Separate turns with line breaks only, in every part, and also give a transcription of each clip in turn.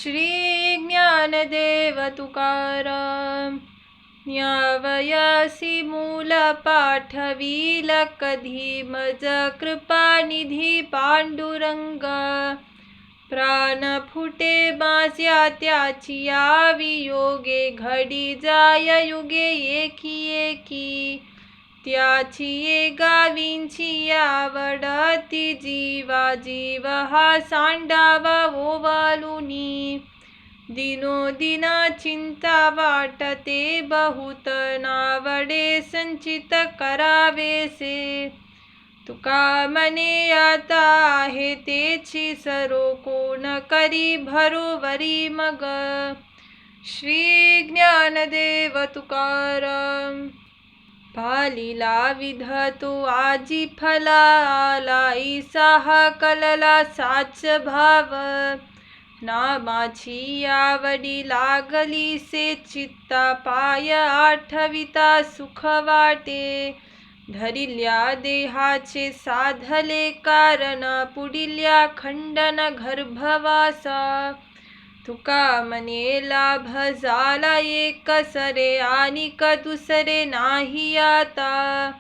श्री ज्ञानदेव तुकाराम. न्यावयासी मूल पाठविल कधी मज कृपानिधी पांडुरंग. प्राण फुटे माझ्या त्याची यावी योगे घडी जाय युगे एकी एकी. त्याची गावींची आवडती जीवा जीव हा सांडावा ओवालुनी. दिनोदिन चिंता वाटते बहुत नावडे संचित करावेसे. तुका मने आता आहे तेची सरो कोण करी भरोवरी मग. श्री ज्ञानदेव तुकाराम. पालीला विध तो आजी फला आलाई साहा कलला साच भाव. नामाची आवडी लागली से चित्ता पाय आठविता सुख वाटे. धरिल्या देहाचे साधले कारण पुढिल्या खंडन गर्भवासा. तुका मने लाभ झाला एक सरे आनिक दुसरे नाही आता.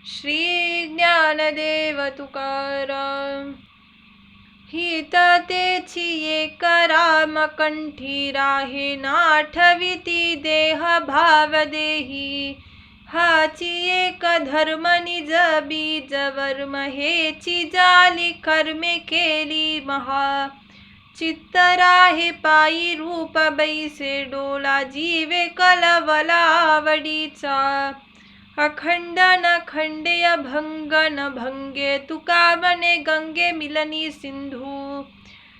श्री ज्ञानदेव तुकाराम. हित तेची एक राम कंठी राहे नाठविती देह भाव देही. हाची एक धर्म निज बीज वर्म हेची जाली कर्मे केली महा. चित्त राहे पायी रूप बैसे डोला जीवे कलवला आवडीचा. अखंड न खंडेय भंग न भंगे तुका मने गंगे मिलनी सिंधू.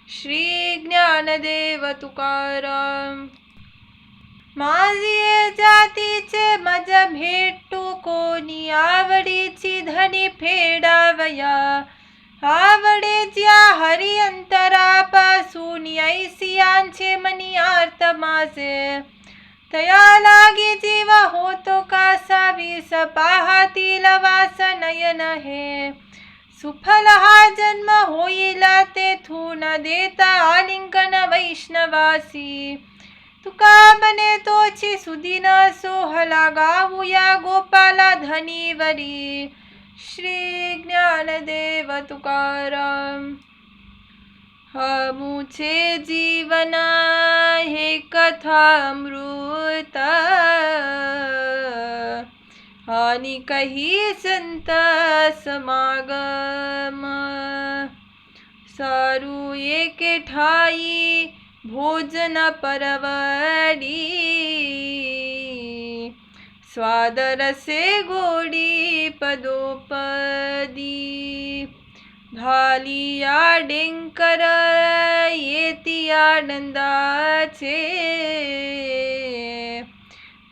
श्री ज्ञानदेव तुकाराम. माझी जातीचे मज भेटू कोणी आवडीची धनी फेडावया. आवडे ज्या हरी अंतरापासून ऐसियांचे मनी आर्त माझे. तया लागी जीव होतो कासा विस पाहतील वास नयन हे. सुफल हा जन्म होईल तेथून देता आलिंगन वैष्णवासी. तुका बने तोची सुदिन सोहला गाऊया गोपाला धनीवरी. श्री ज्ञानदेव तुकाराम. मुचे जीवन हे कथामृत आणि काही संत समागम. सारू एके ठाई भोजन परवडी. स्वादरसे गोडी पदोपदी. झालिया डेंकर येती आनंदाचे.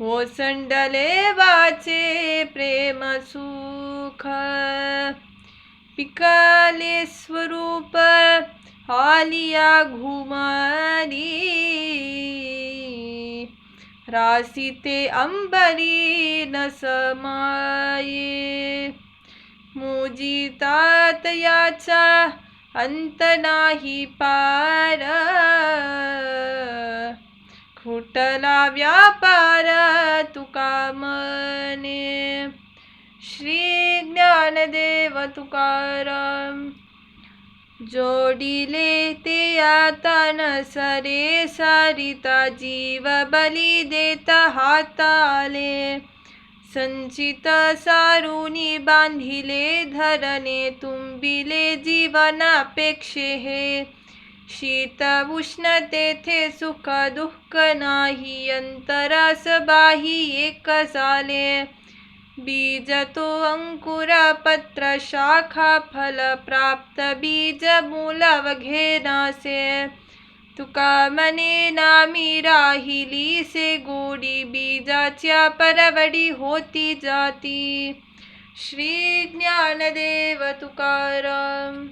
ओसंडले वाचे प्रेम सुख. पिकाले स्वरूप आलिया घुमारी. रासिते अंबरी न समाये. मोजितात याचा अंत नाही पार. खुटला व्यापार तुका मने. श्री ज्ञानदेव तुकाराम. जोडिले ते आता न सरे सारिता जीव बली देता हाताले. संचित सारुनी बांधिले धरणे तुंबिले जीवन अपेक्षे हे. शीत उष्ण तेथे सुख दुःख नाही अंतरास बाही एक झाले. बीज तो अंकुरा पत्र शाखा फल प्राप्त बीज मूल घेनासे. तुका मने नामी राहिली से गोडी बीजाच्या परवडी होती जाती. श्री ज्ञानदेव तुकाराम.